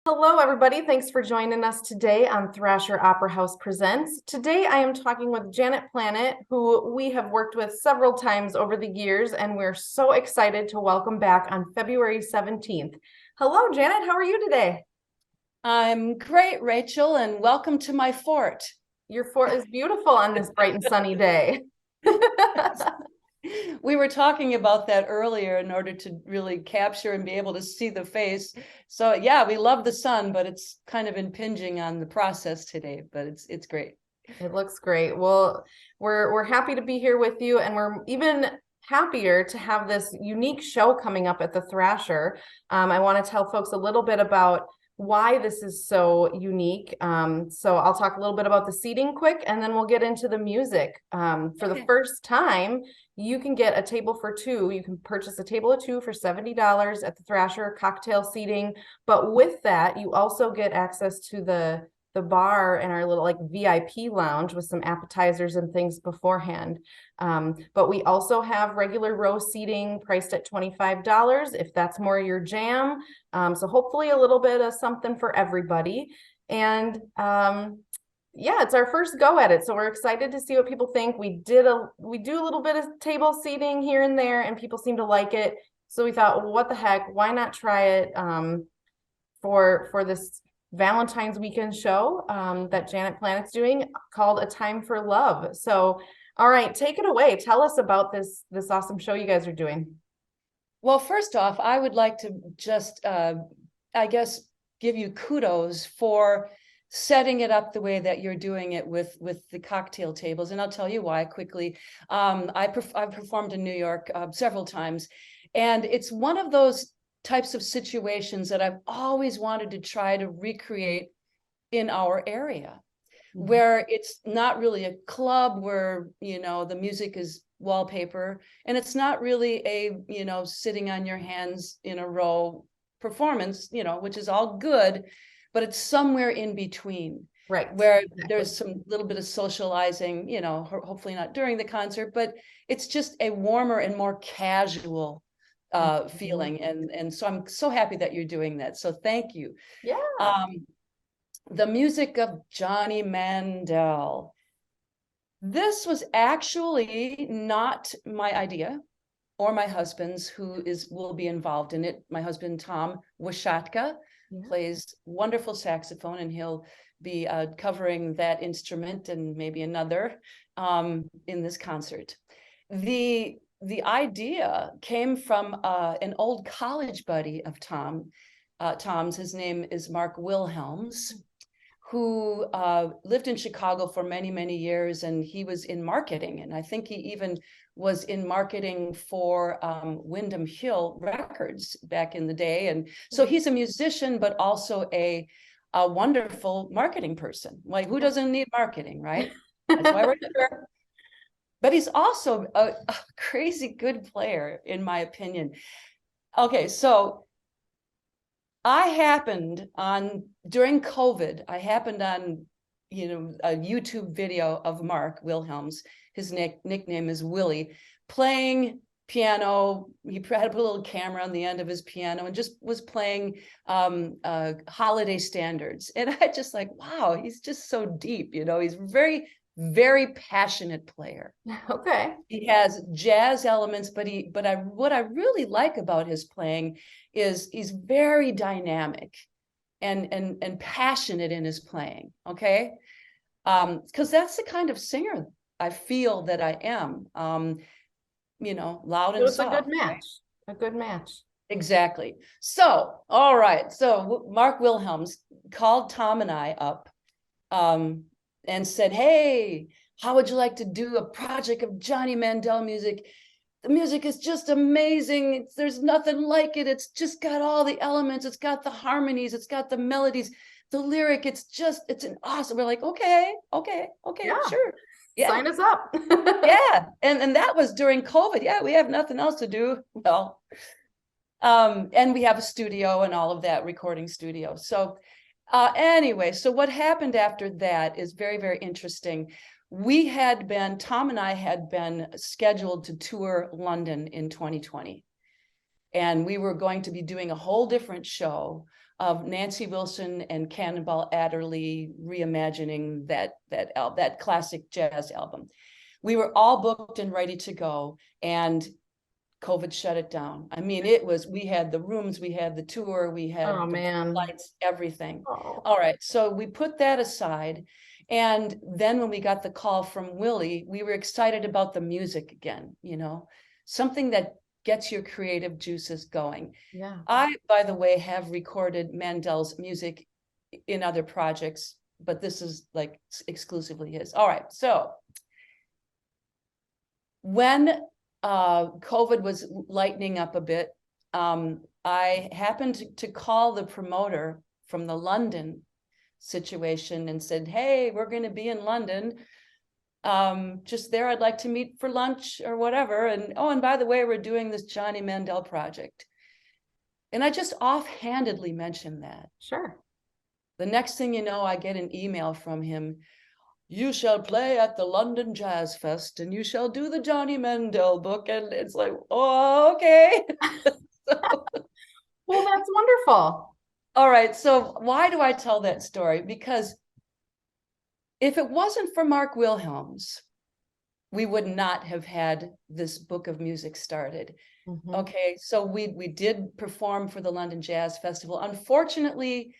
Hello, everybody. Thanks for joining us today on Thrasher Opera House Presents. Today, I am talking with Janet Planet, who we have worked with several times over the years, and we're so excited to welcome back on February 17th. Hello, Janet. How are you today? I'm great, Rachel, and welcome to my fort. Your fort is beautiful on this bright and sunny day. We were talking about that earlier in order to really capture and be able to see the face. So yeah, we love the sun, but it's kind of impinging on the process today, but it's great. It looks great. Well, we're happy to be here with you, and we're even happier to have this unique show coming up at the Thrasher. I want to tell folks a little bit about why this is so unique. So I'll talk a little bit about the seating quick, and then we'll get into the music. For the first time, you can get a table for two. You can purchase a table of two for $70 at the Thrasher cocktail seating. But with that, you also get access to the bar and our little like VIP lounge with some appetizers and things beforehand. But we also have regular row seating priced at $25 if that's more your jam. So hopefully a little bit of something for everybody. And yeah, it's our first go at it. So we're excited to see what people think. We do a little bit of table seating here and there, and people seem to like it. So we thought, well, what the heck? Why not try it for this Valentine's weekend show that Janet Planet's doing called A Time for Love. So, all right, take it away. Tell us about this awesome show you guys are doing. Well, first off, I would like to just, I guess, give you kudos for setting it up the way that you're doing it with the cocktail tables, and I'll tell you why quickly. I've performed in New York several times, and it's one of those types of situations that I've always wanted to try to recreate in our area, where it's not really a club where, the music is wallpaper, and it's not really a, sitting on your hands in a row performance, which is all good, but it's somewhere in between. Right. Where there's some little bit of socializing, hopefully not during the concert, but it's just a warmer and more casual feeling. And so I'm so happy that you're doing that. So thank you. Yeah. The music of Johnny Mandel. This was actually not my idea or my husband's, who will be involved in it. My husband, Tom Washatka, plays wonderful saxophone, and he'll be covering that instrument and maybe another in this concert. The idea came from an old college buddy of Tom's. His name is Mark Wilhelms, who lived in Chicago for many, many years, and he was in marketing. And I think he even was in marketing for Windham Hill Records back in the day. And so he's a musician, but also a wonderful marketing person. Like, who doesn't need marketing, right? That's why we're here. But he's also a crazy good player, in my opinion. Okay, so during COVID, I happened on, a YouTube video of Mark Wilhelms. His nickname is Willie, playing piano. He had a little camera on the end of his piano and just was playing holiday standards. And I just like, wow, he's just so deep. He's very, very passionate player. Okay. He has jazz elements, but what I really like about his playing is he's very dynamic and passionate in his playing. Okay. Because that's the kind of singer I feel that I am. Loud and soft. It's a good match. A good match. Exactly. So, all right. So Mark Wilhelms called Tom and I up and said, hey, how would you like to do a project of Johnny Mandel music? The music is just amazing. There's nothing like it. It's just got all the elements. It's got the harmonies. It's got the melodies, the lyric. It's an awesome. We're like, okay, yeah. Sure. Yeah. Sign us up. Yeah. And that was during COVID. Yeah, we have nothing else to do. Well, and we have a studio and all of that, recording studio. So anyway, so what happened after that is very, very interesting. Tom and I had been scheduled to tour London in 2020. And we were going to be doing a whole different show of Nancy Wilson and Cannonball Adderley reimagining that classic jazz album. We were all booked and ready to go, and COVID shut it down. I mean, we had the rooms, we had the tour, we had Oh the man. flights, everything. Oh. All right, so we put that aside. And then when we got the call from Willie, we were excited about the music again, something that gets your creative juices going. Yeah. I, by the way, have recorded Mandel's music in other projects, but this is like exclusively his. All right, so when COVID was lightening up a bit, I happened to call the promoter from the London situation and said, hey, we're going to be in London. Just there, I'd like to meet for lunch or whatever. And oh, and by the way, we're doing this Johnny Mandel project. And I just offhandedly mentioned that. Sure. The next thing you know, I get an email from him. You shall play at the London Jazz Fest and you shall do the Johnny Mandel book. And it's like, oh, okay. Well, that's wonderful. All right. So why do I tell that story? Because if it wasn't for Mark Wilhelms, we would not have had this book of music started. Mm-hmm. Okay. So we did perform for the London Jazz Festival. Unfortunately,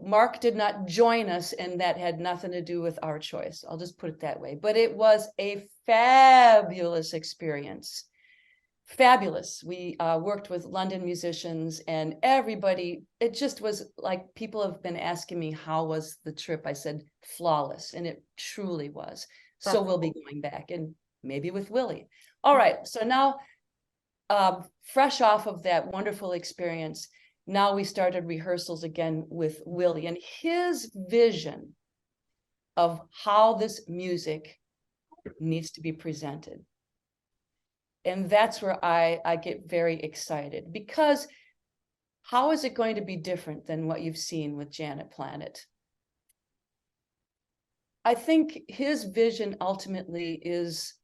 Mark did not join us, and that had nothing to do with our choice. I'll just put it that way. But it was a fabulous experience. Fabulous. We worked with London musicians and everybody. It just was like, people have been asking me, how was the trip? I said, flawless. And it truly was. So we'll be going back, and maybe with Willie. All right. So now, fresh off of that wonderful experience, now we started rehearsals again with Willie and his vision of how this music needs to be presented. And that's where I get very excited, because how is it going to be different than what you've seen with Janet Planet? I think his vision ultimately is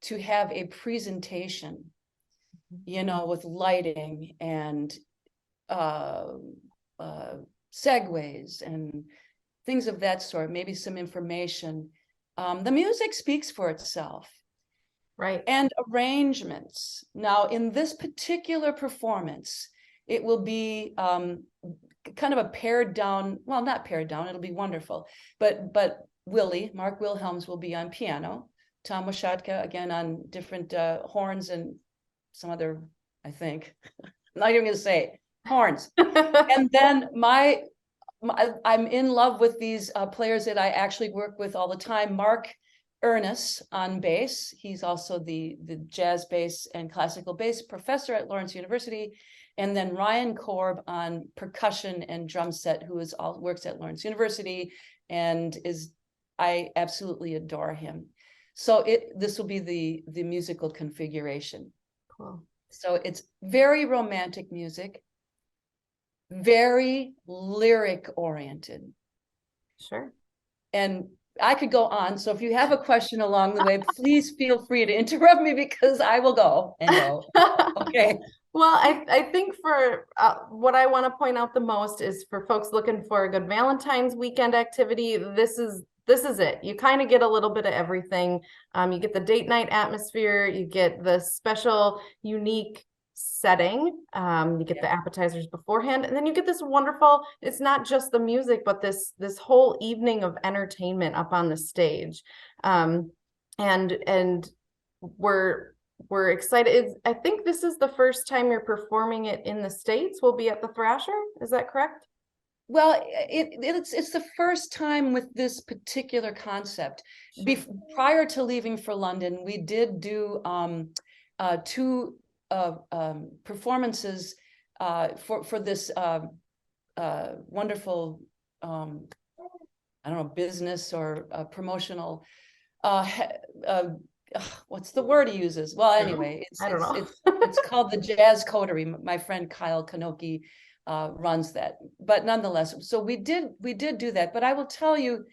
to have a presentation, with lighting and segues and things of that sort, maybe some information. The music speaks for itself. Right. And arrangements. Now, in this particular performance, it will be kind of a pared down, well, not pared down, it'll be wonderful. But Willie, Mark Wilhelms, will be on piano, Tom Washatka, again, on different horns and some other, I think, I'm not even going to say horns. And then I'm in love with these players that I actually work with all the time. Mark Ernest on bass. He's also the jazz bass and classical bass professor at Lawrence University. And then Ryan Korb on percussion and drum set, who works at Lawrence University and I absolutely adore him. So this will be the musical configuration. Cool. So it's very romantic music, very lyric oriented. Sure. And I could go on. So if you have a question along the way, please feel free to interrupt me, because I will go and go. Okay. Well, I think for what I want to point out the most is for folks looking for a good Valentine's weekend activity, this is it. You kind of get a little bit of everything. You get the date night atmosphere, you get the special, unique setting, you get the appetizers beforehand, and then you get this wonderful, it's not just the music, but this whole evening of entertainment up on the stage. And we're excited. I think this is the first time you're performing it in the States. We'll be at the Thrasher. Is that correct? Well, it's the first time with this particular concept. Sure. Prior to leaving for London, we did do two performances for this wonderful I don't know, business or promotional what's the word he uses? Well, anyway, it's called the Jazz Coterie. My friend Kyle Kanoki runs that, but nonetheless, so we did do that. But I will tell you,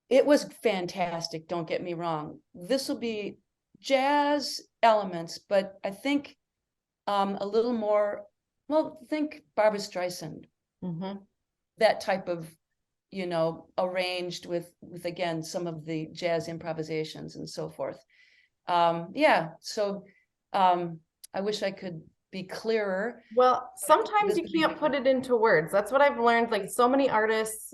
it was fantastic. Don't get me wrong. This will be jazz elements, but I think a little more, well, think Barbara Streisand, that type of, arranged with again, some of the jazz improvisations and so forth. Yeah, so I wish I could be clearer. Well, sometimes you can't put it into words. That's what I've learned. Like so many artists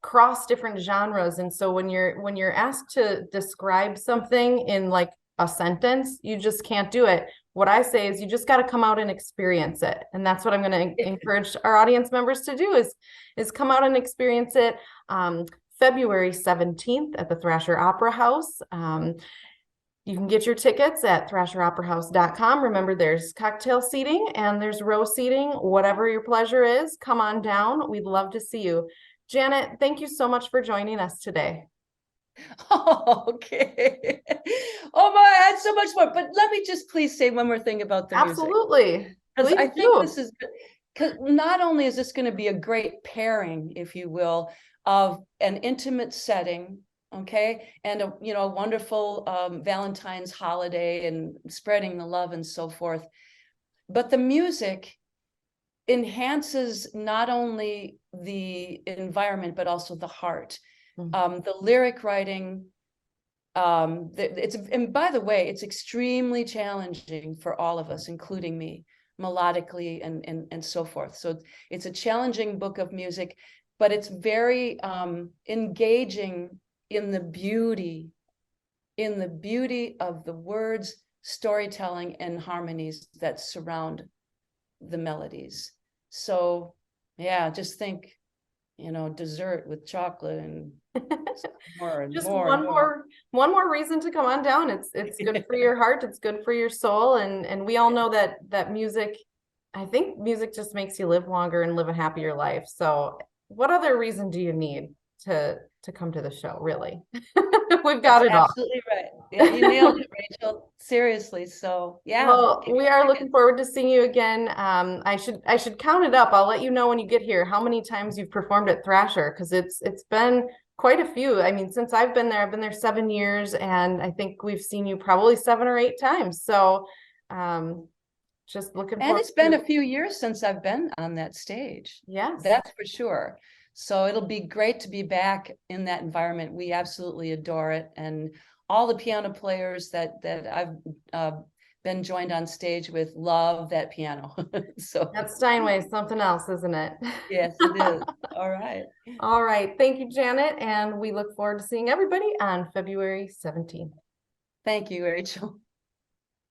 cross different genres. And so when you're asked to describe something in like a sentence, you just can't do it. What I say is you just got to come out and experience it. And that's what I'm going to encourage our audience members to do is come out and experience it. February 17th at the Thrasher Opera House. You can get your tickets at thrasheroperahouse.com. Remember, there's cocktail seating and there's row seating, whatever your pleasure is. Come on down. We'd love to see you. Janet, thank you so much for joining us today. Oh, okay. Oh my, I had so much more. But let me just please say one more thing about the music. Absolutely. Because I think this is, because not only is this going to be a great pairing, if you will, of an intimate setting, okay, and a wonderful Valentine's holiday and spreading the love and so forth, but the music enhances not only the environment but also the heart. The lyric writing, and by the way, it's extremely challenging for all of us, including me, melodically and so forth. So it's a challenging book of music, but it's very engaging in the beauty of the words, storytelling, and harmonies that surround the melodies. So yeah, just think, dessert with chocolate and more and just more one more reason to come on down. It's good for your heart, it's good for your soul, and we all know that music, I think music just makes you live longer and live a happier life. So what other reason do you need to come to the show, really? We've got it all. Absolutely right. Yeah, you nailed it, Rachel. Seriously. So yeah. Well, we are looking forward to seeing you again. I should count it up. I'll let you know when you get here how many times you've performed at Thrasher, because it's been quite a few. I mean, since I've been there 7 years, and I think we've seen you probably 7 or 8 times. So just looking forward. And it's been a few years since I've been on that stage. Yes. That's for sure. So it'll be great to be back in that environment. We absolutely adore it. And all the piano players that I've been joined on stage with love that piano. So that Steinway is something else, isn't it? Yes, it is. All right. All right. Thank you, Janet. And we look forward to seeing everybody on February 17th. Thank you, Rachel.